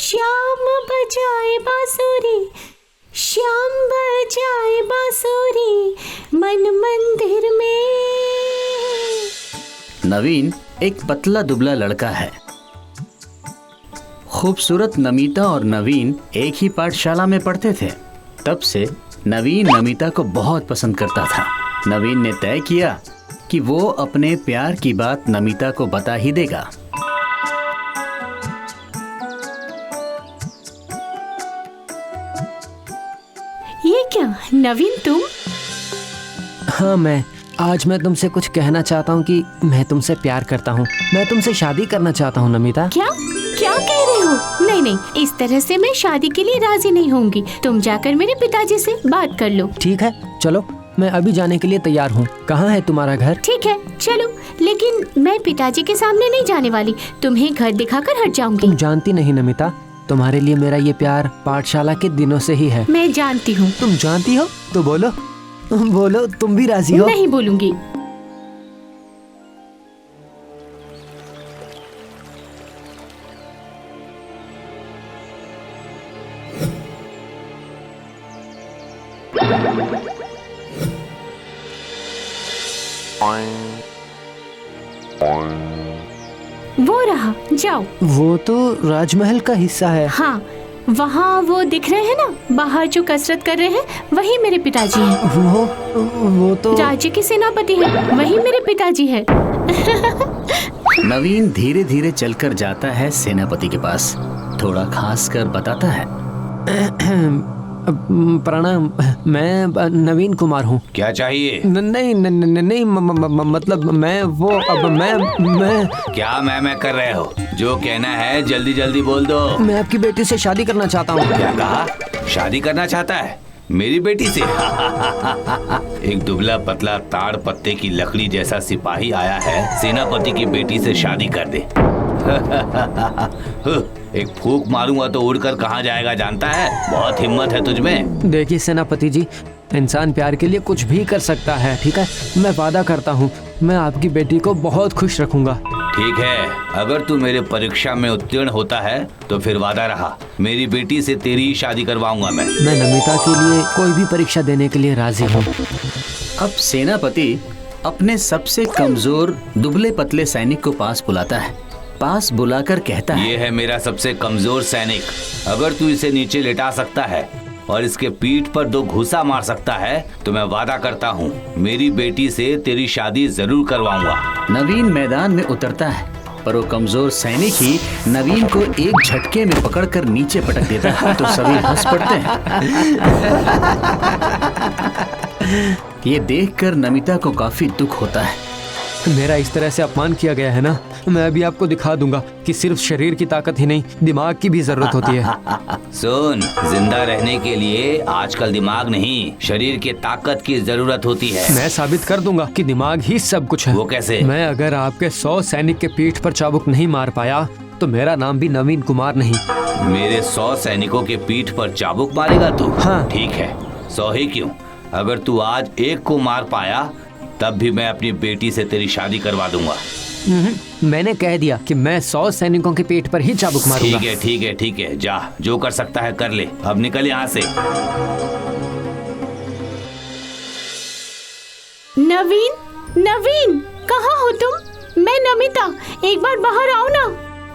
श्याम बजाए बांसुरी, श्याम बजाए बांसुरी मन मंदिर में। नवीन एक पतला दुबला लड़का है। खूबसूरत नमिता और नवीन एक ही पाठशाला में पढ़ते थे। तब से नवीन नमिता को बहुत पसंद करता था। नवीन ने तय किया कि वो अपने प्यार की बात नमिता को बता ही देगा। ये क्या नवीन, तुम? हाँ आज मैं तुमसे कुछ कहना चाहता हूँ कि मैं तुमसे प्यार करता हूँ। मैं तुमसे शादी करना चाहता हूँ नमिता। क्या क्या कह रहे हो? नहीं नहीं, इस तरह से मैं शादी के लिए राजी नहीं होंगी। तुम जाकर मेरे पिताजी से बात कर लो। ठीक है चलो, मैं अभी जाने के लिए तैयार हूँ। कहाँ है तुम्हारा घर? ठीक है चलो, लेकिन मैं पिताजी के सामने नहीं जाने वाली। तुम्हें घर दिखाकर हट जाऊंगी। तुम जानती नहीं नमिता, तुम्हारे लिए मेरा ये प्यार पाठशाला के दिनों से ही है। मैं जानती हूँ। तुम जानती हो तो बोलो, बोलो तुम भी राजी हो? नहीं बोलूंगी। वो रहा, जाओ। वो तो राजमहल का हिस्सा है। हाँ, वहाँ वो दिख रहे हैं ना, बाहर जो कसरत कर रहे हैं, वही मेरे पिताजी हैं। वो तो राज्य के सेनापति हैं, वही मेरे पिताजी हैं। नवीन धीरे धीरे चलकर जाता है सेनापति के पास। थोड़ा खास कर बताता है, प्रणाम, मैं नवीन कुमार हूँ। क्या चाहिए? नहीं, मतलब मैं क्या मैं कर रहे हो? जो कहना है जल्दी जल्दी बोल दो। मैं आपकी बेटी से शादी करना चाहता हूँ। क्या कहा? शादी करना चाहता है मेरी बेटी से? एक दुबला पतला ताड़ पत्ते की लकड़ी जैसा सिपाही आया है सेनापति की बेटी से शादी कर दे। एक फूंक मारूंगा तो उड़कर कहाँ जाएगा जानता है? बहुत हिम्मत है तुझमें। देखिए सेनापति जी, इंसान प्यार के लिए कुछ भी कर सकता है। ठीक है, मैं वादा करता हूँ मैं आपकी बेटी को बहुत खुश रखूंगा। ठीक है, अगर तू मेरे परीक्षा में उत्तीर्ण होता है तो फिर वादा रहा, मेरी बेटी से तेरी ही शादी करवाऊंगा मैं। नमिता के लिए कोई भी परीक्षा देने के लिए राजी हूँ। अब सेनापति अपने सबसे कमजोर दुबले पतले सैनिक को पास बुलाता है। पास बुलाकर कहता है, ये है मेरा सबसे कमजोर सैनिक। अगर तू इसे नीचे लेटा सकता है और इसके पीठ पर 2 घूसा मार सकता है तो मैं वादा करता हूँ मेरी बेटी से तेरी शादी जरूर करवाऊंगा। नवीन मैदान में उतरता है, पर वो कमजोर सैनिक ही नवीन को एक झटके में पकड़कर नीचे पटक देता है तो सभी हंस पड़ते हैं। ये देखकर नमिता को काफी दुख होता है। मेरा इस तरह से अपमान किया गया है ना, मैं अभी आपको दिखा दूंगा कि सिर्फ शरीर की ताकत ही नहीं, दिमाग की भी जरूरत होती है। सुन, जिंदा रहने के लिए आजकल दिमाग नहीं, शरीर की ताकत की जरूरत होती है। मैं साबित कर दूंगा कि दिमाग ही सब कुछ है। वो कैसे? मैं अगर आपके 100 सैनिक के पीठ पर चाबुक नहीं मार पाया तो मेरा नाम भी नवीन कुमार नहीं। मेरे 100 सैनिकों के पीठ पर चाबुक मारेगा तू? हाँ। ठीक है, 100 ही क्यों, अगर तू आज एक को मार पाया तब भी मैं अपनी बेटी से तेरी शादी करवा दूंगा। मैंने कह दिया कि मैं 100 सैनिकों के पेट पर ही चाबुक मारूंगा। ठीक है, जा, जो कर सकता है कर ले, अब निकल यहाँ से। नवीन, कहाँ हो तुम? मैं नमिता, एक बार बाहर आओ ना।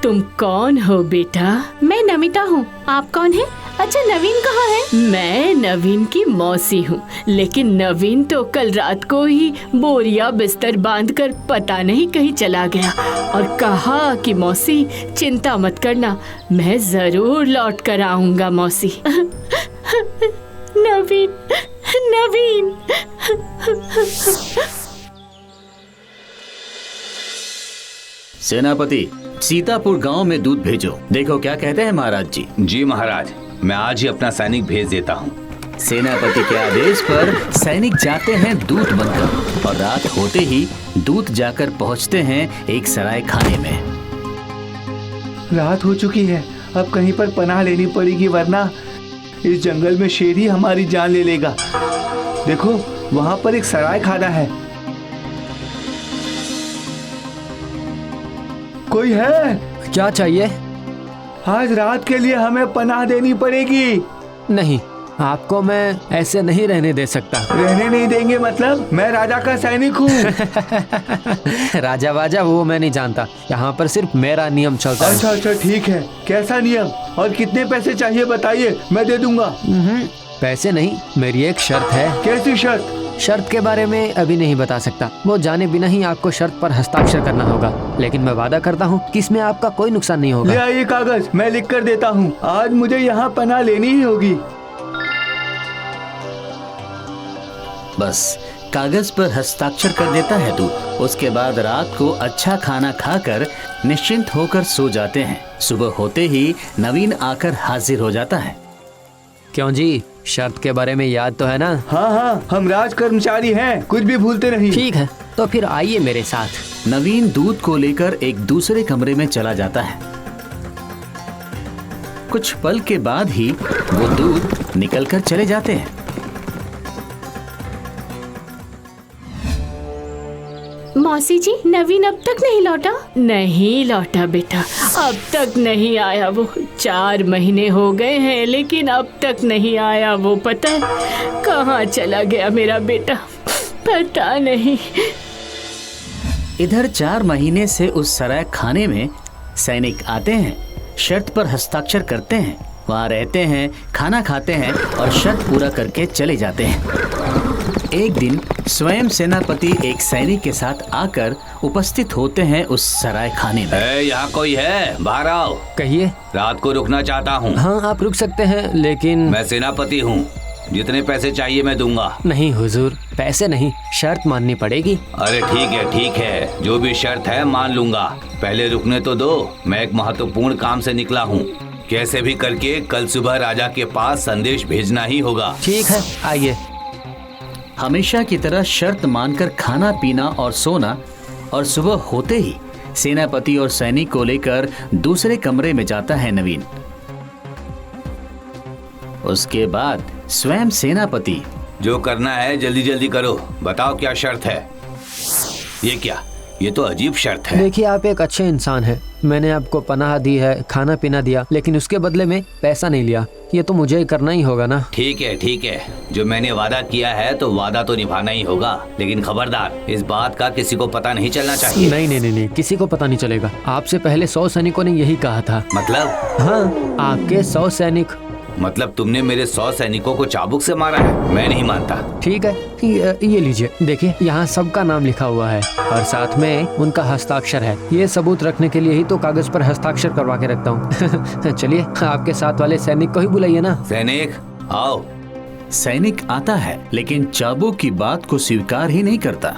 तुम कौन हो बेटा? मैं नमिता हूँ, आप कौन है? अच्छा, नवीन कहाँ है? मैं नवीन की मौसी हूँ, लेकिन नवीन तो कल रात को ही बोरिया बिस्तर बांधकर पता नहीं कहीं चला गया और कहा कि मौसी चिंता मत करना, मैं जरूर लौट कर आऊंगा मौसी। नवीन। सेनापति, सीतापुर गांव में दूध भेजो, देखो क्या कहते हैं महाराज जी। जी महाराज, मैं आज ही अपना सैनिक भेज देता हूँ। सेनापति के आदेश पर सैनिक जाते हैं दूत बनकर और रात होते ही दूत जाकर पहुँचते हैं एक सराय खाने में। रात हो चुकी है, अब कहीं पर पनाह लेनी पड़ेगी, वरना इस जंगल में शेर ही हमारी जान ले लेगा। देखो, वहाँ पर एक सराय खाना है। कोई है? क्या चाहिए? आज रात के लिए हमें पनाह देनी पड़ेगी। नहीं, आपको मैं ऐसे नहीं रहने दे सकता। रहने नहीं देंगे मतलब? मैं राजा का सैनिक हूँ। राजा वाजा वो मैं नहीं जानता, यहाँ पर सिर्फ मेरा नियम चलता है। अच्छा ठीक है। कैसा नियम और कितने पैसे चाहिए बताइए, मैं दे दूंगा। पैसे नहीं, मेरी एक शर्त है। कैसी शर्त? शर्त के बारे में अभी नहीं बता सकता, वो जाने बिना ही आपको शर्त पर हस्ताक्षर करना होगा, लेकिन मैं वादा करता हूँ कि इसमें आपका कोई नुकसान नहीं ले होगा। आइए कागज, मैं लिख कर देता हूँ। आज मुझे यहाँ पनाह लेनी ही होगी। बस कागज पर हस्ताक्षर कर देता है दूत। उसके बाद रात को अच्छा खाना खाकर निश्चिंत होकर सो जाते हैं। सुबह होते ही नवीन आकर हाजिर हो जाता है। क्यों जी, शर्त के बारे में याद तो है ना? हाँ, हम राज कर्मचारी हैं, कुछ भी भूलते नहीं। ठीक है, तो फिर आइए मेरे साथ। नवीन दूध को लेकर एक दूसरे कमरे में चला जाता है। कुछ पल के बाद ही वो दूध निकलकर चले जाते हैं। मौसी जी, नवीन अब तक नहीं लौटा? नहीं लौटा बेटा, अब तक नहीं आया वो। 4 महीने हो गए हैं लेकिन अब तक नहीं आया वो। पता है कहाँ चला गया मेरा बेटा, पता नहीं। इधर 4 महीने से उस सराय खाने में सैनिक आते हैं, शर्त पर हस्ताक्षर करते हैं, वहाँ रहते हैं, खाना खाते हैं और शर्त पूरा करके चले जाते हैं। एक दिन स्वयं सेनापति एक सैनिक के साथ आकर उपस्थित होते हैं उस सराय खाने में। यहाँ कोई है? बाहर आओ। कहिए। रात को रुकना चाहता हूँ। हाँ, आप रुक सकते हैं, लेकिन मैं सेनापति हूँ, जितने पैसे चाहिए मैं दूंगा। नहीं हुजूर, पैसे नहीं, शर्त माननी पड़ेगी। अरे ठीक है, जो भी शर्त है मान लूंगा। पहले रुकने तो दो, मैं एक महत्वपूर्ण काम से निकला हूँ। कैसे भी करके कल सुबह राजा के पास संदेश भेजना ही होगा। ठीक है, आइए। हमेशा की तरह शर्त मानकर खाना पीना और सोना, और सुबह होते ही सेनापति और सैनिक को लेकर दूसरे कमरे में जाता है नवीन। उसके बाद स्वयं सेनापति, जो करना है जल्दी जल्दी करो, बताओ क्या शर्त है। ये क्या, ये तो अजीब शर्त है। देखिए, आप एक अच्छे इंसान हैं, मैंने आपको पनाह दी है, खाना पीना दिया, लेकिन उसके बदले में पैसा नहीं लिया। ये तो मुझे ही करना ही होगा ना। ठीक है, जो मैंने वादा किया है तो वादा तो निभाना ही होगा, लेकिन खबरदार, इस बात का किसी को पता नहीं चलना चाहिए। नहीं, किसी को पता नहीं चलेगा। आपसे पहले 100 सैनिकों ने यही कहा था। मतलब? हाँ, आपके 100 सैनिक। मतलब तुमने मेरे 100 सैनिकों को चाबुक से मारा है? मैं नहीं मानता। ठीक है, ये लीजिए, देखिए यहाँ सबका नाम लिखा हुआ है और साथ में उनका हस्ताक्षर है। ये सबूत रखने के लिए ही तो कागज पर हस्ताक्षर करवा के रखता हूँ। चलिए, आपके साथ वाले सैनिक को ही बुलाइए ना। सैनिक आओ। सैनिक आता है लेकिन चाबुक की बात को स्वीकार ही नहीं करता।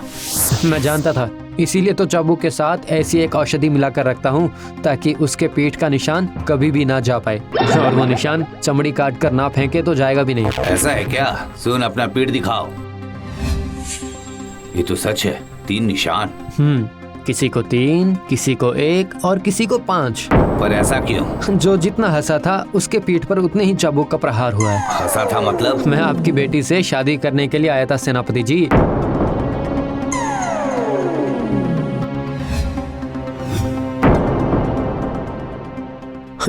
मैं जानता था, इसीलिए तो चाबुक के साथ ऐसी एक औषधि मिलाकर रखता हूँ ताकि उसके पीठ का निशान कभी भी ना जा पाए, और वो निशान चमड़ी काट कर ना फेंके तो जाएगा भी नहीं। ऐसा है क्या? सुन, अपना पीठ दिखाओ। ये तो सच है, 3 निशान। किसी को 3, किसी को 1 और किसी को 5। पर ऐसा क्यों? जो जितना हंसा था उसके पीठ पर उतने ही चाबुक का प्रहार हुआ है। हंसा था मतलब? मैं आपकी बेटी से शादी करने के लिए आया था सेनापति जी।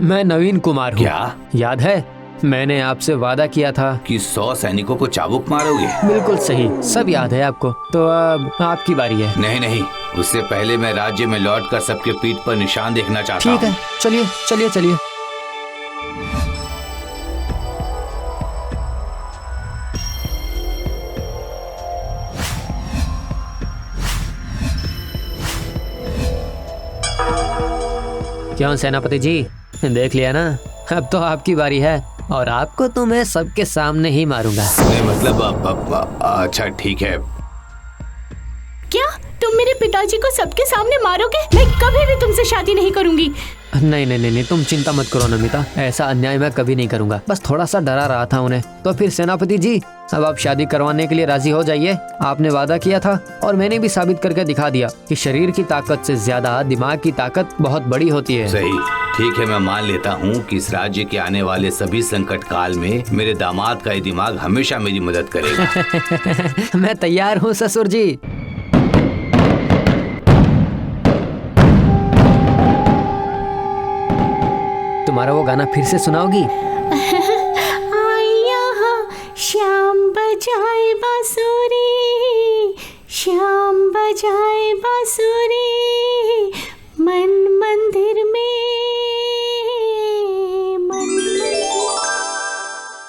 मैं नवीन कुमार हूँ। क्या? याद है, मैंने आपसे वादा किया था कि 100 सैनिकों को चाबुक मारोगे। बिल्कुल सही, सब याद है आपको। तो अब आपकी बारी है। नहीं, उससे पहले मैं राज्य में लौटकर सबके पीठ पर निशान देखना चाहता हूँ। ठीक है, चलिए। क्यों सेनापति जी, देख लिया ना? अब तो आपकी बारी है और आपको तो मैं सबके सामने ही मारूंगा। नहीं मतलब अच्छा ठीक है। क्या तुम मेरे पिताजी को सबके सामने मारोगे? मैं कभी भी तुमसे शादी नहीं करूंगी। नहीं, तुम चिंता मत करो नमिता, ऐसा अन्याय मैं कभी नहीं करूंगा। बस थोड़ा सा डरा रहा था उन्हें। तो फिर सेनापति जी, अब आप शादी करवाने के लिए राजी हो जाइए। आपने वादा किया था और मैंने भी साबित करके दिखा दिया कि शरीर की ताकत से ज्यादा दिमाग की ताकत बहुत बड़ी होती है। सही, ठीक है, मैं मान लेता हूँ कि इस राज्य के आने वाले सभी संकट काल में मेरे दामाद का ये दिमाग हमेशा मेरी मदद करेगा। मैं तैयार हूँ ससुर जी। हमारा वो गाना फिर से सुनाओगी? श्याम बजाए बांसुरी, श्याम बजाए बांसुरी।